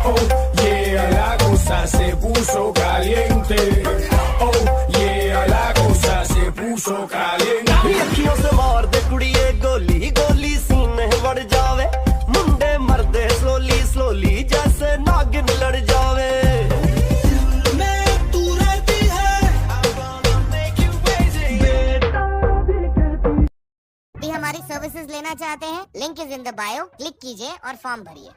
Oh yeah, la cosa se puso caliente. Oh yeah, la cosa se puso caliente. अखियों से मार दे कुड़िए गोली गोली सीने बढ़ जावे मुंडे मरदे स्लोली स्लोली जैसे नागिन लड़ जावे भी हमारी सर्विसेज लेना चाहते हैं? Link is in the bio, click कीजिए और फॉर्म भरिए।